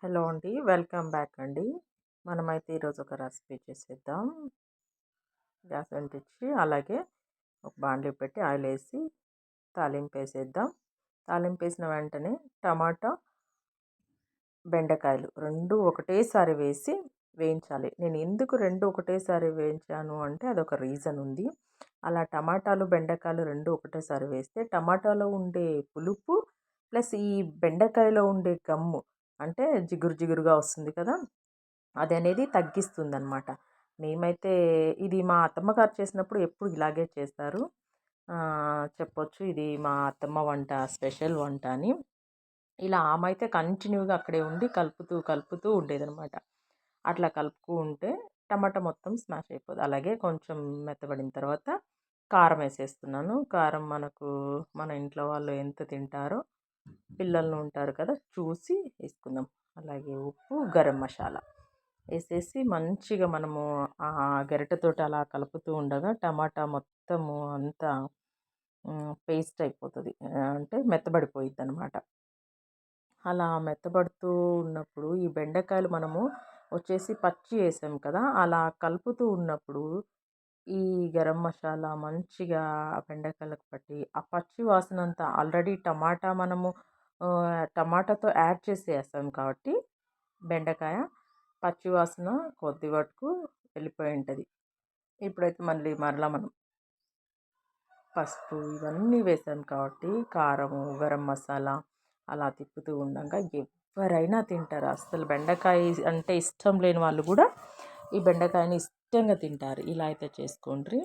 Hello అండి. Welcome back అండి. మనమైతే ఈరోజు ఒక రెసిపీ చేసేద్దాం. గ్యాస్ అంటించి అలాగే ఒక బాండీ పెట్టి ఆయిలేసి తాలింపేసేద్దాం. తాలింపేసిన వెంటనే టమాటా, బెండకాయలు 2 ఒకటేసారి వేసి వేయించాలి. నేను ఎందుకు 2 ఒకటేసారి వేయించాను అంటే అదొక రీజన్ ఉంది. అలా టమాటాలు, బెండకాయలు 2 ఒకటేసారి వేస్తే టమాటాలో ఉండే పులుపు ప్లస్ ఈ బెండకాయలో ఉండే గమ్ము అంటే జిగురు జిగురుగా వస్తుంది కదా! అదనేది తగ్గిస్తుందనమాట. మేమైతే ఇది మా అత్తమ్మ గారు చేసినప్పుడు ఎప్పుడు ఇలాగే చేస్తారు. చెప్పొచ్చు ఇది మా అత్తమ్మ వంట, స్పెషల్ వంట అని. ఇలా ఆమైతే కంటిన్యూగా అక్కడే ఉండి కలుపుతూ ఉండేదనమాట. అట్లా కలుపుతూ ఉంటే టమాటా మొత్తం స్మాష్ అయిపోద్ది. అలాగే కొంచెం మెత్తబడిన తర్వాత కారం వేసేస్తున్నాను. కారం మన ఇంట్లో వాళ్ళు ఎంత తింటారో పిల్లలు ఉంటారు కదా! చూసి వేసుకుందాం. అలాగే ఉప్పు, గరం మసాలా వేసేసి మంచిగా మనము గరిటెతోటి అలా కలుపుతూ ఉండగా టమాటా మొత్తము అంతా పేస్ట్ అయిపోతుంది. అంటే మెత్తబడిపోయిద్దనమాట. అలా మెత్తబడుతూ ఉన్నప్పుడు ఈ బెండకాయలు మనము వచ్చేసి పచ్చి వేసాం కదా! అలా కలుపుతూ ఉన్నప్పుడు ఈ గరం మసాలా మంచిగా ఆ బెండకాయలకు పట్టి, ఆ పచ్చి వాసనంతా ఆల్రెడీ టమాటాతో యాడ్ చేసేసాం కాబట్టి బెండకాయ పచ్చి వాసన కొద్ది వరకు వెళ్ళిపోయి ఉంటుంది. ఇప్పుడైతే మరలా మనం పసుపు ఇవన్నీ వేసాం కాబట్టి కారము, గరం మసాలా అలా తిప్పుతూ ఉండంగా ఎవరైనా తింటారు. అస్సలు బెండకాయ అంటే ఇష్టం లేని వాళ్ళు కూడా ఈ బెండకాయని ఇష్టంగా తింటారు. ఇలా అయితే చేసుకోండి.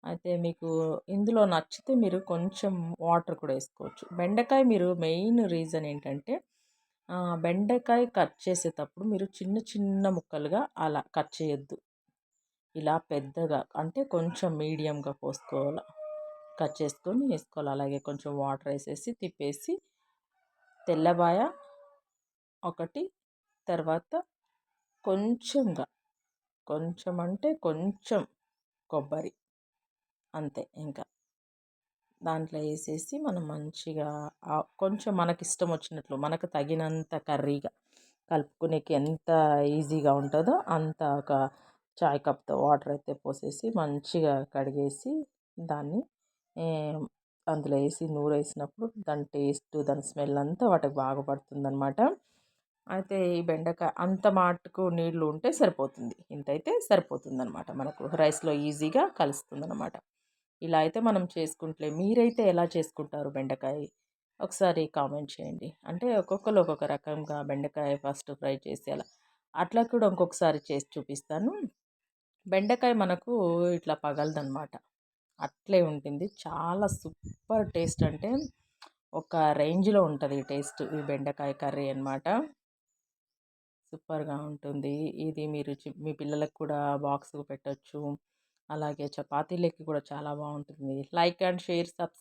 అయితే మీకు ఇందులో నచ్చితే మీరు కొంచెం వాటర్ కూడా వేసుకోవచ్చు. బెండకాయ మీరు మెయిన్ రీజన్ ఏంటంటే బెండకాయ కట్ చేసేటప్పుడు మీరు చిన్న చిన్న ముక్కలుగా అలా కట్ చేయొద్దు. ఇలా పెద్దగా అంటే కొంచెం మీడియంగా కోసుకోవాలి. కట్ చేసుకొని వేసుకోవాలి. అలాగే కొంచెం వాటర్ వేసేసి తిప్పేసి తెల్లబాయ ఒకటి, తర్వాత కొంచెం అంటే కొంచెం కొబ్బరి అంతే. ఇంకా దాంట్లో వేసేసి మనం మంచిగా కొంచెం మనకిష్టం వచ్చినట్లు మనకు తగినంత కర్రీగా కలుపుకునేకి ఎంత ఈజీగా ఉంటుందో అంత ఒక చాయ్ కప్తో వాటర్ అయితే పోసేసి మంచిగా కడిగేసి దాన్ని అందులో వేసి నూరేసినప్పుడు దాని టేస్ట్ దాని స్మెల్ అంతా వాటికి బాగా పడుతుందనమాట. అయితే ఈ బెండకాయ అంత మటుకు నీళ్ళు ఉంటే సరిపోతుంది. ఇంతైతే సరిపోతుందనమాట. మనకు రైస్లో ఈజీగా కలుస్తుందనమాట. ఇలా అయితే మనం చేసుకుంటే మీరైతే ఎలా చేసుకుంటారు బెండకాయ? ఒకసారి కామెంట్ చేయండి. అంటే ఒక్కొక్కరు ఒక్కొక్క రకంగా బెండకాయ ఫస్ట్ ఫ్రై చేసి అట్లా కూడా ఇంకొకసారి చేసి చూపిస్తాను. బెండకాయ మనకు ఇట్లా పగలదనమాట. అట్లే ఉంటుంది. చాలా సూపర్ టేస్ట్ అంటే ఒక రేంజ్లో ఉంటుంది ఈ టేస్ట్. ఈ బెండకాయ కర్రీ అనమాట. సూపర్గా ఉంటుంది. ఇది మీరు మీ పిల్లలకు కూడా బాక్స్‌కి పెట్టొచ్చు. అలాగే చపాతీలకి కూడా చాలా బాగుంటుంది. Like and share, subscribe